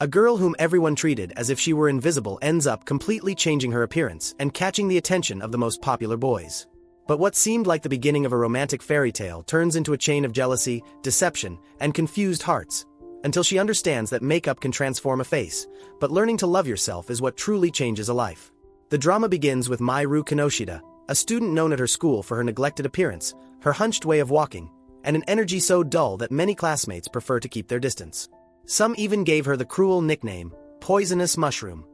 A girl whom everyone treated as if she were invisible ends up completely changing her appearance and catching the attention of the most popular boys. But what seemed like the beginning of a romantic fairy tale turns into a chain of jealousy, deception, and confused hearts, until she understands that makeup can transform a face, but learning to love yourself is what truly changes a life. The drama begins with Mairu Kinoshita, a student known at her school for her neglected appearance, her hunched way of walking, and an energy so dull that many classmates prefer to keep their distance. Some even gave her the cruel nickname, Poisonous Mushroom.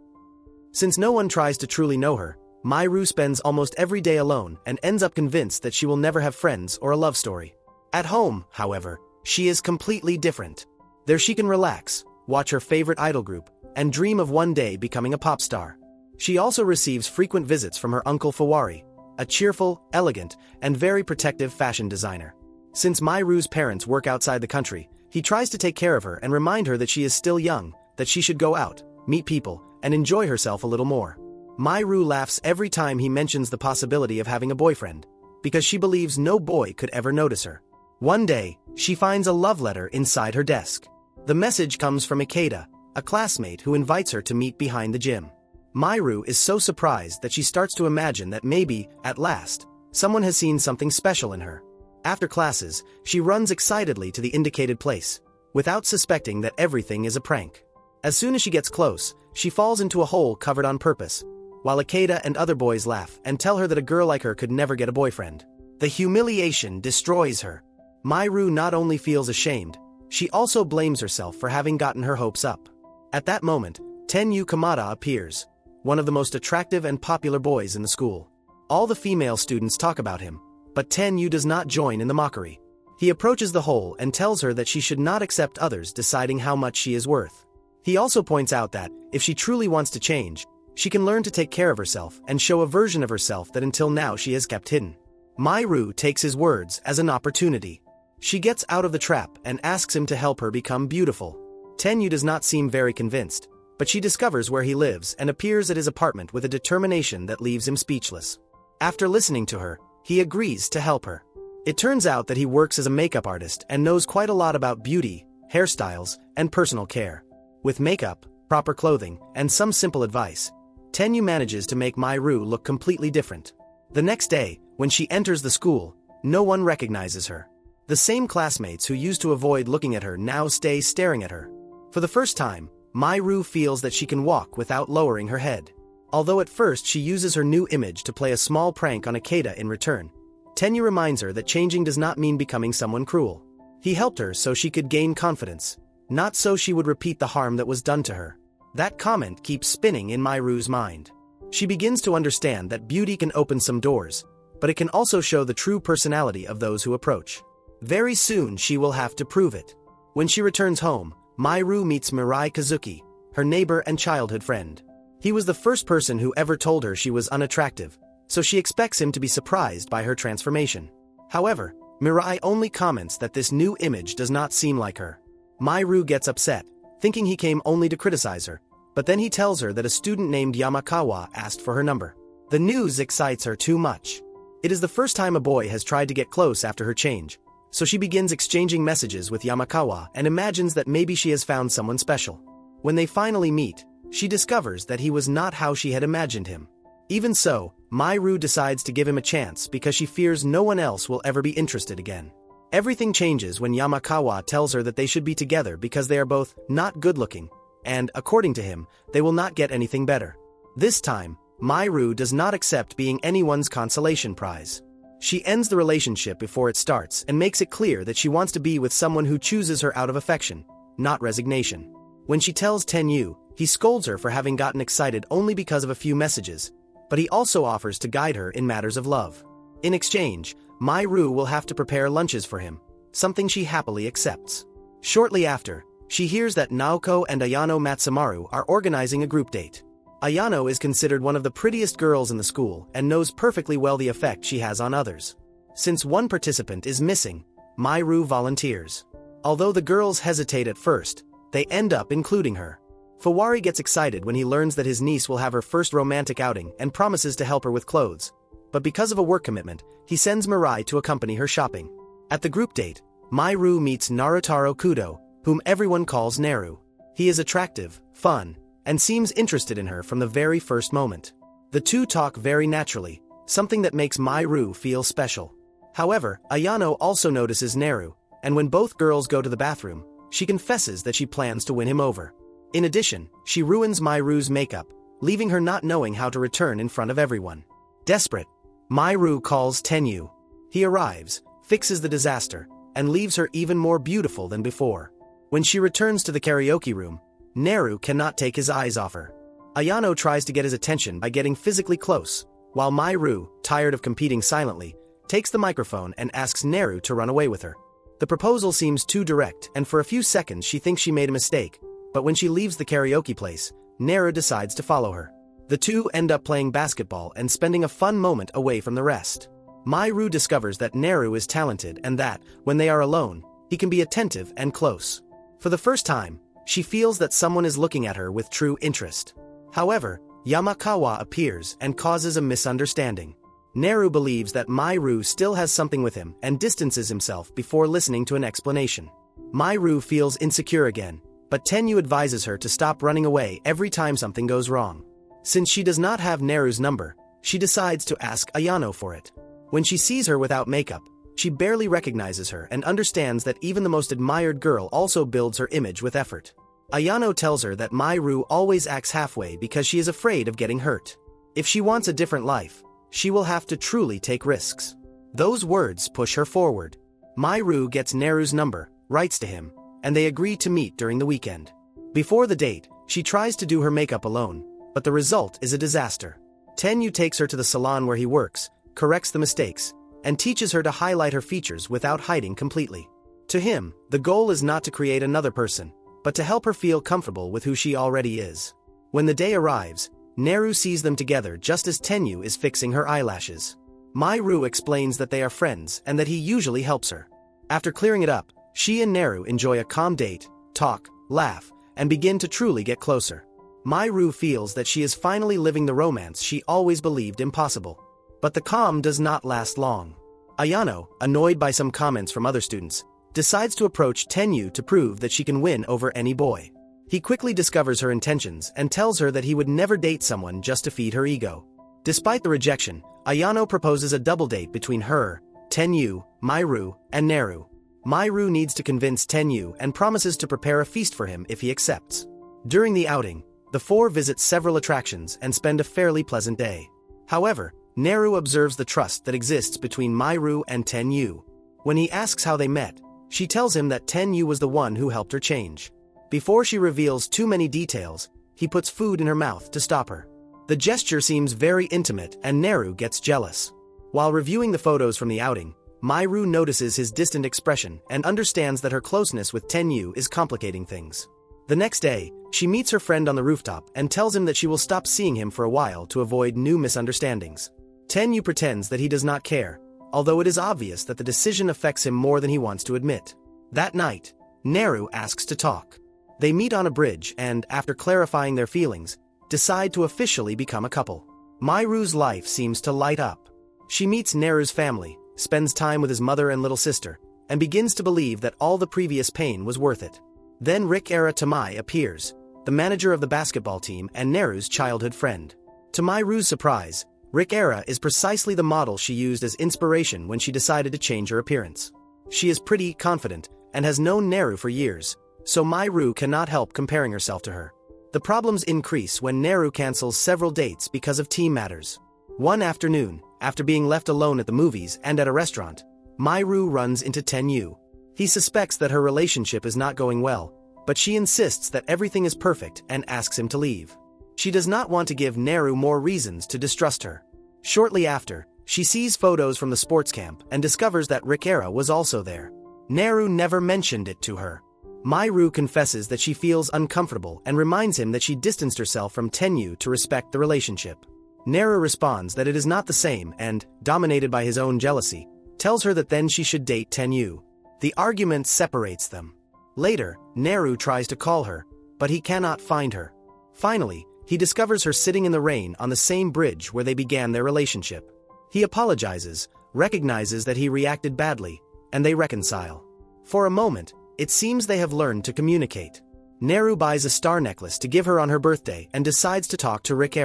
Since no one tries to truly know her, Mairu spends almost every day alone and ends up convinced that she will never have friends or a love story. At home, however, she is completely different. There she can relax, watch her favorite idol group, and dream of one day becoming a pop star. She also receives frequent visits from her uncle Fawari, a cheerful, elegant, and very protective fashion designer. Since Mairu's parents work outside the country, he tries to take care of her and remind her that she is still young, that she should go out, meet people, and enjoy herself a little more. Mairu laughs every time he mentions the possibility of having a boyfriend, because she believes no boy could ever notice her. One day, she finds a love letter inside her desk. The message comes from Ikeda, a classmate who invites her to meet behind the gym. Mairu is so surprised that she starts to imagine that maybe, at last, someone has seen something special in her. After classes, she runs excitedly to the indicated place, without suspecting that everything is a prank. As soon as she gets close, she falls into a hole covered on purpose, while Ikeda and other boys laugh and tell her that a girl like her could never get a boyfriend. The humiliation destroys her. Mairu not only feels ashamed, she also blames herself for having gotten her hopes up. At that moment, Tenyu Kamada appears, one of the most attractive and popular boys in the school. All the female students talk about him, but Tenyu does not join in the mockery. He approaches the hole and tells her that she should not accept others deciding how much she is worth. He also points out that, if she truly wants to change, she can learn to take care of herself and show a version of herself that until now she has kept hidden. Mairu takes his words as an opportunity. She gets out of the trap and asks him to help her become beautiful. Tenyu does not seem very convinced, but she discovers where he lives and appears at his apartment with a determination that leaves him speechless. After listening to her, he agrees to help her. It turns out that he works as a makeup artist and knows quite a lot about beauty, hairstyles, and personal care. With makeup, proper clothing, and some simple advice, Tenyu manages to make Mairu look completely different. The next day, when she enters the school, no one recognizes her. The same classmates who used to avoid looking at her now stay staring at her. For the first time, Mairu feels that she can walk without lowering her head. Although at first she uses her new image to play a small prank on Ikeda in return, Tenyu reminds her that changing does not mean becoming someone cruel. He helped her so she could gain confidence, not so she would repeat the harm that was done to her. That comment keeps spinning in Mairu's mind. She begins to understand that beauty can open some doors, but it can also show the true personality of those who approach. Very soon she will have to prove it. When she returns home, Mairu meets Mirai Kazuki, her neighbor and childhood friend. He was the first person who ever told her she was unattractive, so she expects him to be surprised by her transformation. However, Mirai only comments that this new image does not seem like her. Mairu gets upset, thinking he came only to criticize her, but then he tells her that a student named Yamakawa asked for her number. The news excites her too much. It is the first time a boy has tried to get close after her change, so she begins exchanging messages with Yamakawa and imagines that maybe she has found someone special. When they finally meet, she discovers that he was not how she had imagined him. Even so, Mairu decides to give him a chance because she fears no one else will ever be interested again. Everything changes when Yamakawa tells her that they should be together because they are both not good-looking, and, according to him, they will not get anything better. This time, Mairu does not accept being anyone's consolation prize. She ends the relationship before it starts and makes it clear that she wants to be with someone who chooses her out of affection, not resignation. When she tells Tenyu, he scolds her for having gotten excited only because of a few messages, but he also offers to guide her in matters of love. In exchange, Mairu will have to prepare lunches for him, something she happily accepts. Shortly after, she hears that Naoko and Ayano Matsumaru are organizing a group date. Ayano is considered one of the prettiest girls in the school and knows perfectly well the effect she has on others. Since one participant is missing, Mairu volunteers. Although the girls hesitate at first, they end up including her. Fawari gets excited when he learns that his niece will have her first romantic outing and promises to help her with clothes, but because of a work commitment, he sends Mirai to accompany her shopping. At the group date, Mairu meets Narutaro Kudo, whom everyone calls Neru. He is attractive, fun, and seems interested in her from the very first moment. The two talk very naturally, something that makes Mairu feel special. However, Ayano also notices Neru, and when both girls go to the bathroom, she confesses that she plans to win him over. In addition, she ruins Mairu's makeup, leaving her not knowing how to return in front of everyone. Desperate, Mairu calls Tenyu. He arrives, fixes the disaster, and leaves her even more beautiful than before. When she returns to the karaoke room, Neru cannot take his eyes off her. Ayano tries to get his attention by getting physically close, while Mairu, tired of competing silently, takes the microphone and asks Neru to run away with her. The proposal seems too direct, and for a few seconds she thinks she made a mistake, but when she leaves the karaoke place, Neru decides to follow her. The two end up playing basketball and spending a fun moment away from the rest. Mairu discovers that Neru is talented and that, when they are alone, he can be attentive and close. For the first time, she feels that someone is looking at her with true interest. However, Yamakawa appears and causes a misunderstanding. Neru believes that Mairu still has something with him and distances himself before listening to an explanation. Mairu feels insecure again, but Tenyu advises her to stop running away every time something goes wrong. Since she does not have Neru's number, she decides to ask Ayano for it. When she sees her without makeup, she barely recognizes her and understands that even the most admired girl also builds her image with effort. Ayano tells her that Mairu always acts halfway because she is afraid of getting hurt. If she wants a different life, she will have to truly take risks. Those words push her forward. Mairu gets Neru's number, writes to him, and they agree to meet during the weekend. Before the date, she tries to do her makeup alone, but the result is a disaster. Tenyu takes her to the salon where he works, corrects the mistakes, and teaches her to highlight her features without hiding completely. To him, the goal is not to create another person, but to help her feel comfortable with who she already is. When the day arrives, Neru sees them together just as Tenyu is fixing her eyelashes. Mairu explains that they are friends and that he usually helps her. After clearing it up, she and Neru enjoy a calm date, talk, laugh, and begin to truly get closer. Mairu feels that she is finally living the romance she always believed impossible. But the calm does not last long. Ayano, annoyed by some comments from other students, decides to approach Tenyu to prove that she can win over any boy. He quickly discovers her intentions and tells her that he would never date someone just to feed her ego. Despite the rejection, Ayano proposes a double date between her, Tenyu, Mairu, and Neru. Mairu needs to convince Tenyu and promises to prepare a feast for him if he accepts. During the outing, the four visit several attractions and spend a fairly pleasant day. However, Neru observes the trust that exists between Mairu and Tenyu. When he asks how they met, she tells him that Tenyu was the one who helped her change. Before she reveals too many details, he puts food in her mouth to stop her. The gesture seems very intimate and Neru gets jealous. While reviewing the photos from the outing, Mairu notices his distant expression and understands that her closeness with Tenyu is complicating things. The next day, she meets her friend on the rooftop and tells him that she will stop seeing him for a while to avoid new misunderstandings. Tenyu pretends that he does not care, although it is obvious that the decision affects him more than he wants to admit. That night, Neru asks to talk. They meet on a bridge and, after clarifying their feelings, decide to officially become a couple. Mairu's life seems to light up. She meets Neru's family, spends time with his mother and little sister, and begins to believe that all the previous pain was worth it. Then Rick-era Tamai appears, the manager of the basketball team and Neru's childhood friend. To Mairu's surprise, Rick-era is precisely the model she used as inspiration when she decided to change her appearance. She is pretty, confident, and has known Neru for years, so Mairu cannot help comparing herself to her. The problems increase when Neru cancels several dates because of team matters. One afternoon, after being left alone at the movies and at a restaurant, Mairu runs into Tenyu. He suspects that her relationship is not going well, but she insists that everything is perfect and asks him to leave. She does not want to give Neru more reasons to distrust her. Shortly after, she sees photos from the sports camp and discovers that Rick-era was also there. Neru never mentioned it to her. Mairu confesses that she feels uncomfortable and reminds him that she distanced herself from Tenyu to respect the relationship. Neru responds that it is not the same and, dominated by his own jealousy, tells her that then she should date Tenyu. The argument separates them. Later, Neru tries to call her, but he cannot find her. Finally, he discovers her sitting in the rain on the same bridge where they began their relationship. He apologizes, recognizes that he reacted badly, and they reconcile. For a moment, it seems they have learned to communicate. Neru buys a star necklace to give her on her birthday and decides to talk to Rick.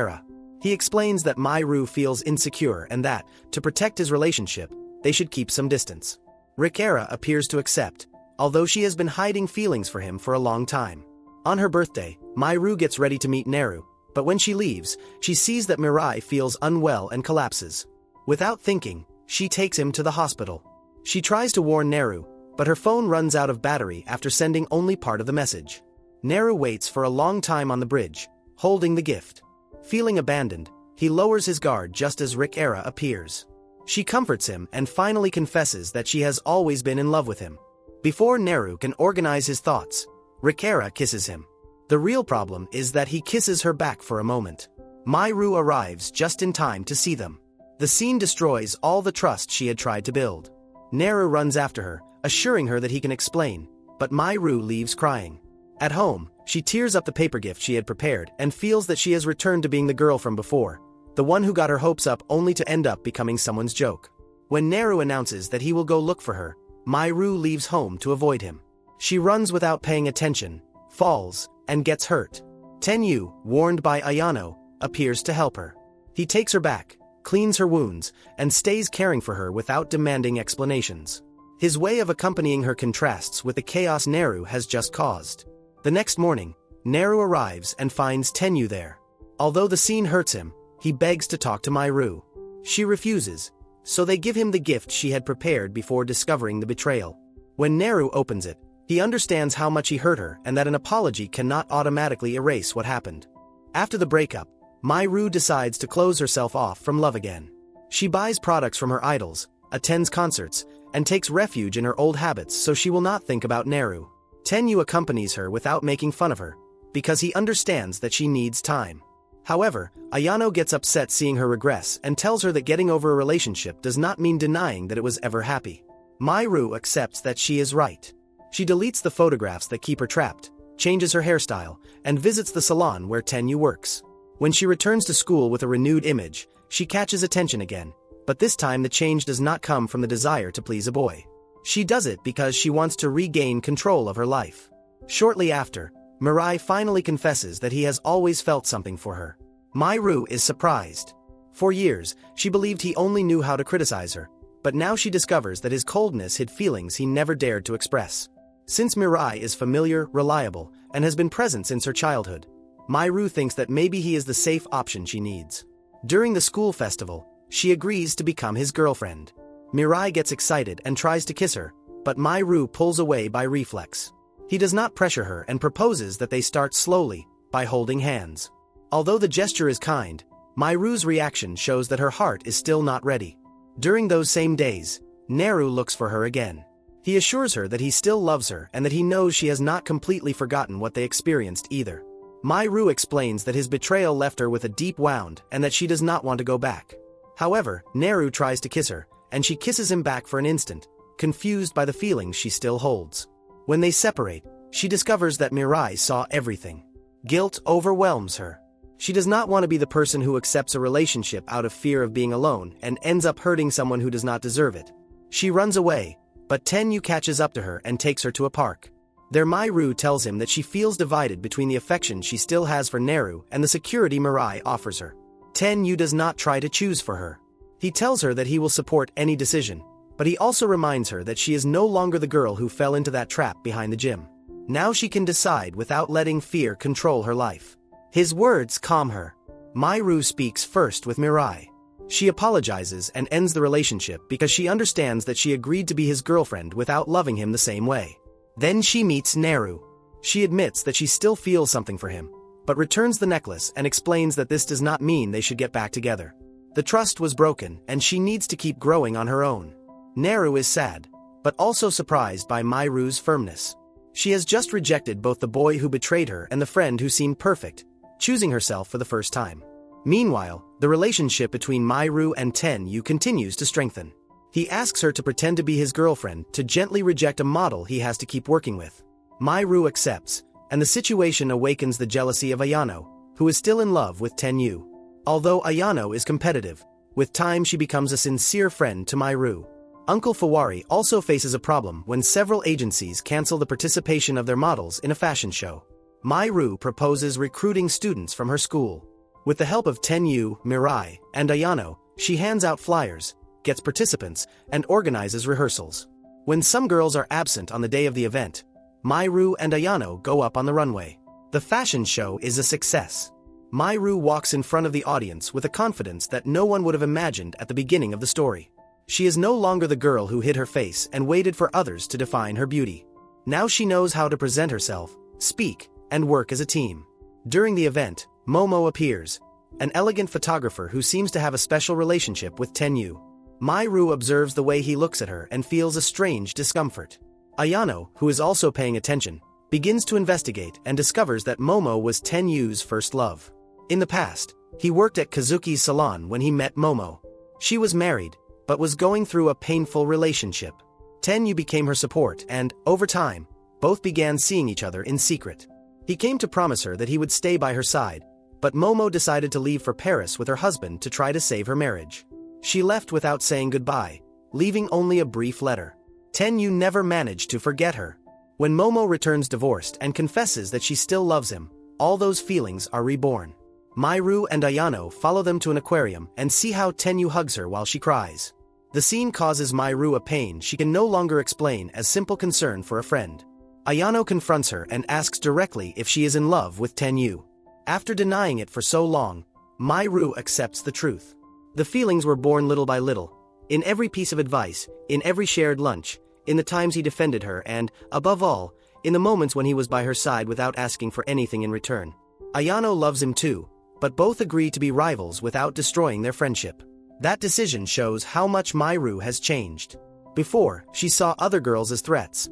He explains that Mairu feels insecure and that, to protect his relationship, they should keep some distance. Rick appears to accept, although she has been hiding feelings for him for a long time. On her birthday, Mairu gets ready to meet Neru, but when she leaves, she sees that Mirai feels unwell and collapses. Without thinking, she takes him to the hospital. She tries to warn Neru, but her phone runs out of battery after sending only part of the message. Neru waits for a long time on the bridge, holding the gift. Feeling abandoned, he lowers his guard just as Rick appears. She comforts him and finally confesses that she has always been in love with him. Before Neru can organize his thoughts, Rick kisses him. The real problem is that he kisses her back for a moment. Mairu arrives just in time to see them. The scene destroys all the trust she had tried to build. Neru runs after her, assuring her that he can explain, but Mairu leaves crying. At home, she tears up the paper gift she had prepared and feels that she has returned to being the girl from before, the one who got her hopes up only to end up becoming someone's joke. When Neru announces that he will go look for her, Mairu leaves home to avoid him. She runs without paying attention, falls, and gets hurt. Tenyu, warned by Ayano, appears to help her. He takes her back, cleans her wounds, and stays caring for her without demanding explanations. His way of accompanying her contrasts with the chaos Neru has just caused. The next morning, Neru arrives and finds Tenyu there. Although the scene hurts him, he begs to talk to Mairu. She refuses, so they give him the gift she had prepared before discovering the betrayal. When Neru opens it, he understands how much he hurt her and that an apology cannot automatically erase what happened. After the breakup, Mairu decides to close herself off from love again. She buys products from her idols, attends concerts, and takes refuge in her old habits so she will not think about Neru. Tenyu accompanies her without making fun of her, because he understands that she needs time. However, Ayano gets upset seeing her regress and tells her that getting over a relationship does not mean denying that it was ever happy. Mairu accepts that she is right. She deletes the photographs that keep her trapped, changes her hairstyle, and visits the salon where Tenyu works. When she returns to school with a renewed image, she catches attention again, but this time the change does not come from the desire to please a boy. She does it because she wants to regain control of her life. Shortly after, Mirai finally confesses that he has always felt something for her. Mairu is surprised. For years, she believed he only knew how to criticize her, but now she discovers that his coldness hid feelings he never dared to express. Since Mirai is familiar, reliable, and has been present since her childhood, Mairu thinks that maybe he is the safe option she needs. During the school festival, she agrees to become his girlfriend. Mirai gets excited and tries to kiss her, but Mairu pulls away by reflex. He does not pressure her and proposes that they start slowly, by holding hands. Although the gesture is kind, Mairu's reaction shows that her heart is still not ready. During those same days, Neru looks for her again. He assures her that he still loves her and that he knows she has not completely forgotten what they experienced either. Mairu explains that his betrayal left her with a deep wound and that she does not want to go back. However, Neru tries to kiss her, and she kisses him back for an instant, confused by the feelings she still holds. When they separate, she discovers that Mirai saw everything. Guilt overwhelms her. She does not want to be the person who accepts a relationship out of fear of being alone and ends up hurting someone who does not deserve it. She runs away, but Tenyu catches up to her and takes her to a park. There Mairu tells him that she feels divided between the affection she still has for Neru and the security Mirai offers her. Tenyu does not try to choose for her. He tells her that he will support any decision, but he also reminds her that she is no longer the girl who fell into that trap behind the gym. Now she can decide without letting fear control her life. His words calm her. Mairu speaks first with Mirai. She apologizes and ends the relationship because she understands that she agreed to be his girlfriend without loving him the same way. Then she meets Neru. She admits that she still feels something for him, but returns the necklace and explains that this does not mean they should get back together. The trust was broken and she needs to keep growing on her own. Neru is sad, but also surprised by Mairu's firmness. She has just rejected both the boy who betrayed her and the friend who seemed perfect, choosing herself for the first time. Meanwhile, the relationship between Mairu and Tenyu continues to strengthen. He asks her to pretend to be his girlfriend to gently reject a model he has to keep working with. Mairu accepts, and the situation awakens the jealousy of Ayano, who is still in love with Tenyu. Although Ayano is competitive, with time she becomes a sincere friend to Mairu. Uncle Fawari also faces a problem when several agencies cancel the participation of their models in a fashion show. Mairu proposes recruiting students from her school. With the help of Tenyu, Mirai, and Ayano, she hands out flyers, gets participants, and organizes rehearsals. When some girls are absent on the day of the event, Mairu and Ayano go up on the runway. The fashion show is a success. Mairu walks in front of the audience with a confidence that no one would have imagined at the beginning of the story. She is no longer the girl who hid her face and waited for others to define her beauty. Now she knows how to present herself, speak, and work as a team. During the event, Momo appears, an elegant photographer who seems to have a special relationship with Tenyu. Mairu observes the way he looks at her and feels a strange discomfort. Ayano, who is also paying attention, begins to investigate and discovers that Momo was Tenyu's first love. In the past, he worked at Kazuki's salon when he met Momo. She was married, but was going through a painful relationship. Tenyu became her support and, over time, both began seeing each other in secret. He came to promise her that he would stay by her side, but Momo decided to leave for Paris with her husband to try to save her marriage. She left without saying goodbye, leaving only a brief letter. Tenyu never managed to forget her. When Momo returns divorced and confesses that she still loves him, all those feelings are reborn. Mairu and Ayano follow them to an aquarium and see how Tenyu hugs her while she cries. The scene causes Mairu a pain she can no longer explain as simple concern for a friend. Ayano confronts her and asks directly if she is in love with Tenyu. After denying it for so long, Mairu accepts the truth. The feelings were born little by little, in every piece of advice, in every shared lunch, in the times he defended her and, above all, in the moments when he was by her side without asking for anything in return. Ayano loves him too, but both agree to be rivals without destroying their friendship. That decision shows how much Mairu has changed. Before, she saw other girls as threats.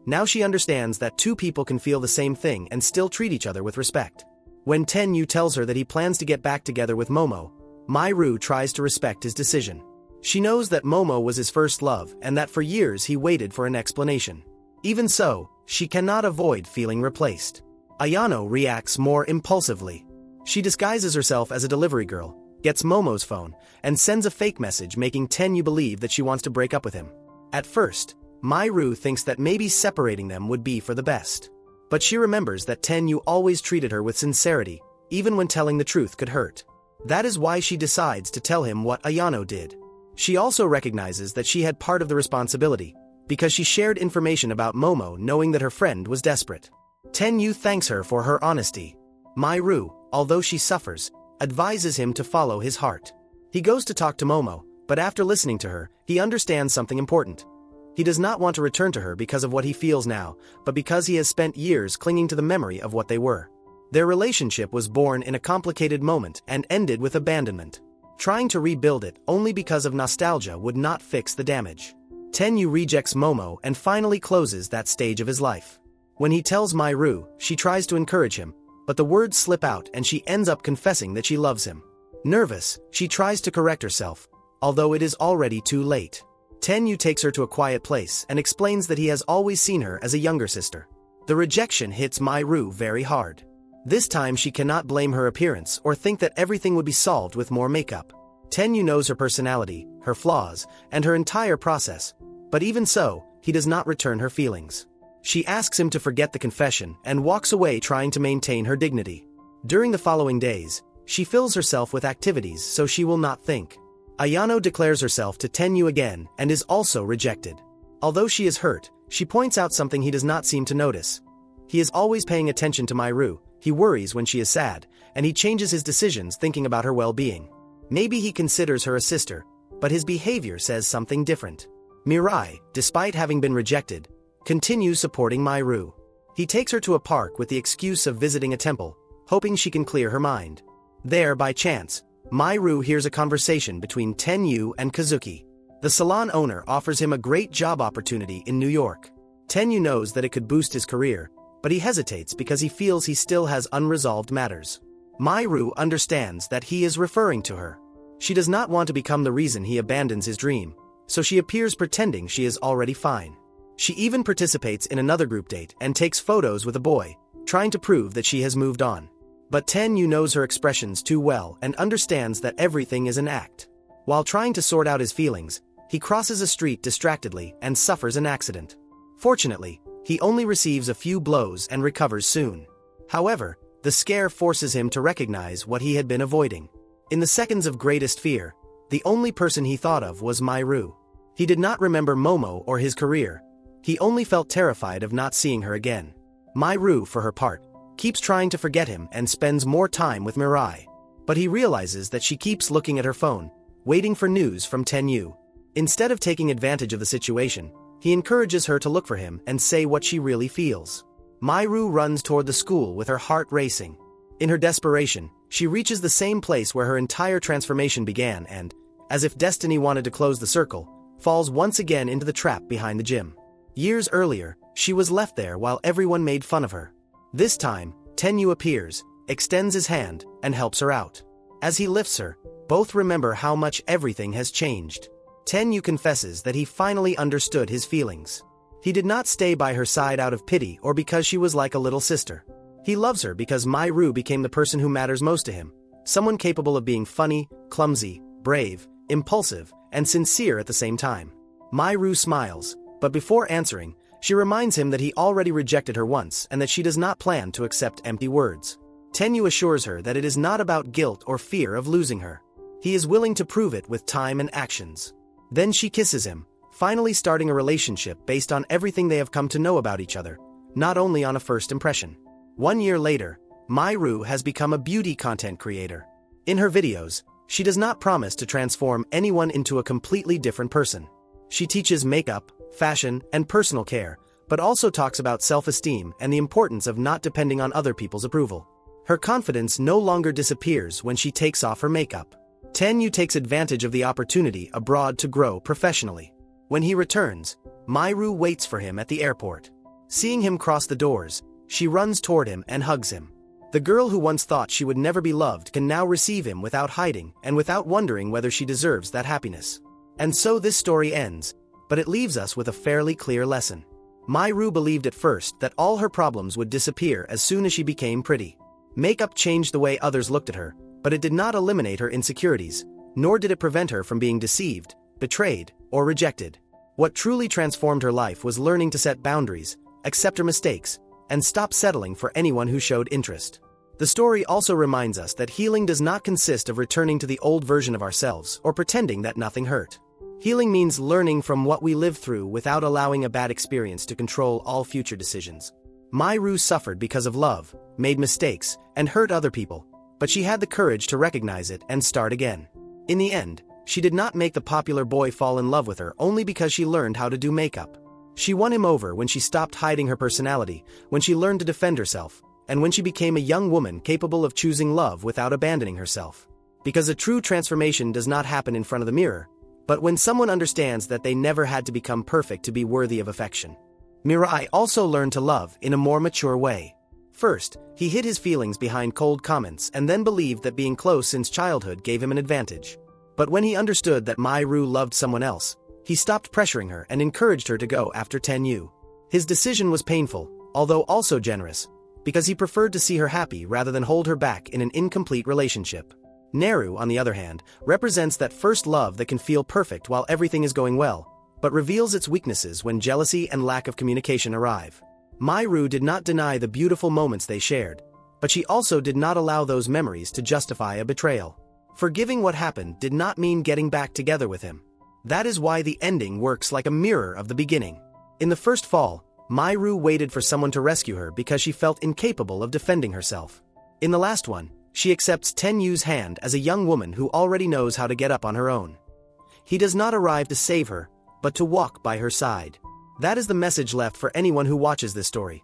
Now she understands that two people can feel the same thing and still treat each other with respect. When Tenyu tells her that he plans to get back together with Momo, Mairu tries to respect his decision. She knows that Momo was his first love and that for years he waited for an explanation. Even so, she cannot avoid feeling replaced. Ayano reacts more impulsively. She disguises herself as a delivery girl, gets Momo's phone, and sends a fake message making Tenyu believe that she wants to break up with him. At first, Mairu thinks that maybe separating them would be for the best. But she remembers that Tenyu always treated her with sincerity, even when telling the truth could hurt. That is why she decides to tell him what Ayano did. She also recognizes that she had part of the responsibility, because she shared information about Momo knowing that her friend was desperate. Tenyu thanks her for her honesty. Mairu, although she suffers, advises him to follow his heart. He goes to talk to Momo, but after listening to her, he understands something important. He does not want to return to her because of what he feels now, but because he has spent years clinging to the memory of what they were. Their relationship was born in a complicated moment and ended with abandonment. Trying to rebuild it only because of nostalgia would not fix the damage. Tenyu rejects Momo and finally closes that stage of his life. When he tells Mairu, she tries to encourage him, but the words slip out and she ends up confessing that she loves him. Nervous, she tries to correct herself, although it is already too late. Tenyu takes her to a quiet place and explains that he has always seen her as a younger sister. The rejection hits Mairu very hard. This time she cannot blame her appearance or think that everything would be solved with more makeup. Tenyu knows her personality, her flaws, and her entire process, but even so, he does not return her feelings. She asks him to forget the confession and walks away trying to maintain her dignity. During the following days, she fills herself with activities so she will not think. Ayano declares herself to Tenyu again and is also rejected. Although she is hurt, she points out something he does not seem to notice. He is always paying attention to Mairu, he worries when she is sad, and he changes his decisions thinking about her well-being. Maybe he considers her a sister, but his behavior says something different. Mirai, despite having been rejected, continues supporting Mairu. He takes her to a park with the excuse of visiting a temple, hoping she can clear her mind. There, by chance, Mairu hears a conversation between Tenyu and Kazuki. The salon owner offers him a great job opportunity in New York. Tenyu knows that it could boost his career, but he hesitates because he feels he still has unresolved matters. Mairu understands that he is referring to her. She does not want to become the reason he abandons his dream, so she appears pretending she is already fine. She even participates in another group date and takes photos with a boy, trying to prove that she has moved on. But Tenyu knows her expressions too well and understands that everything is an act. While trying to sort out his feelings, he crosses a street distractedly and suffers an accident. Fortunately, he only receives a few blows and recovers soon. However, the scare forces him to recognize what he had been avoiding. In the seconds of greatest fear, the only person he thought of was Mairu. He did not remember Momo or his career. He only felt terrified of not seeing her again. Mairu, for her part, keeps trying to forget him and spends more time with Mirai. But he realizes that she keeps looking at her phone, waiting for news from Tenyu. Instead of taking advantage of the situation, he encourages her to look for him and say what she really feels. Mairu runs toward the school with her heart racing. In her desperation, she reaches the same place where her entire transformation began and, as if destiny wanted to close the circle, falls once again into the trap behind the gym. Years earlier, she was left there while everyone made fun of her. This time, Tenyu appears, extends his hand, and helps her out. As he lifts her, both remember how much everything has changed. Tenyu confesses that he finally understood his feelings. He did not stay by her side out of pity or because she was like a little sister. He loves her because Mairu became the person who matters most to him, someone capable of being funny, clumsy, brave, impulsive, and sincere at the same time. Mairu smiles, but before answering, she reminds him that he already rejected her once and that she does not plan to accept empty words. Tenyu assures her that it is not about guilt or fear of losing her. He is willing to prove it with time and actions. Then she kisses him, finally starting a relationship based on everything they have come to know about each other, not only on a first impression. 1 year later, Mairu has become a beauty content creator. In her videos, she does not promise to transform anyone into a completely different person. She teaches makeup, fashion, and personal care, but also talks about self-esteem and the importance of not depending on other people's approval. Her confidence no longer disappears when she takes off her makeup. Tenyu takes advantage of the opportunity abroad to grow professionally. When he returns, Mairu waits for him at the airport. Seeing him cross the doors, she runs toward him and hugs him. The girl who once thought she would never be loved can now receive him without hiding and without wondering whether she deserves that happiness. And so this story ends, but it leaves us with a fairly clear lesson. Mairu believed at first that all her problems would disappear as soon as she became pretty. Makeup changed the way others looked at her, but it did not eliminate her insecurities, nor did it prevent her from being deceived, betrayed, or rejected. What truly transformed her life was learning to set boundaries, accept her mistakes, and stop settling for anyone who showed interest. The story also reminds us that healing does not consist of returning to the old version of ourselves or pretending that nothing hurt. Healing means learning from what we lived through without allowing a bad experience to control all future decisions. Mairu suffered because of love, made mistakes, and hurt other people, but she had the courage to recognize it and start again. In the end, she did not make the popular boy fall in love with her only because she learned how to do makeup. She won him over when she stopped hiding her personality, when she learned to defend herself, and when she became a young woman capable of choosing love without abandoning herself. Because a true transformation does not happen in front of the mirror, but when someone understands that they never had to become perfect to be worthy of affection. Mirai also learned to love in a more mature way. First, he hid his feelings behind cold comments and then believed that being close since childhood gave him an advantage. But when he understood that Mairu loved someone else, he stopped pressuring her and encouraged her to go after Tenyu. His decision was painful, although also generous, because he preferred to see her happy rather than hold her back in an incomplete relationship. Neru, on the other hand, represents that first love that can feel perfect while everything is going well, but reveals its weaknesses when jealousy and lack of communication arrive. Mairu did not deny the beautiful moments they shared, but she also did not allow those memories to justify a betrayal. Forgiving what happened did not mean getting back together with him. That is why the ending works like a mirror of the beginning. In the first fall, Mairu waited for someone to rescue her because she felt incapable of defending herself. In the last one, she accepts Tenyu's hand as a young woman who already knows how to get up on her own. He does not arrive to save her, but to walk by her side. That is the message left for anyone who watches this story.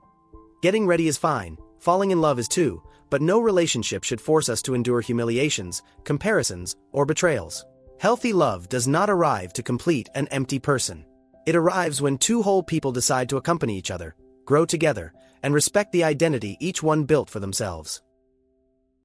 Getting ready is fine, falling in love is too, but no relationship should force us to endure humiliations, comparisons, or betrayals. Healthy love does not arrive to complete an empty person. It arrives when two whole people decide to accompany each other, grow together, and respect the identity each one built for themselves.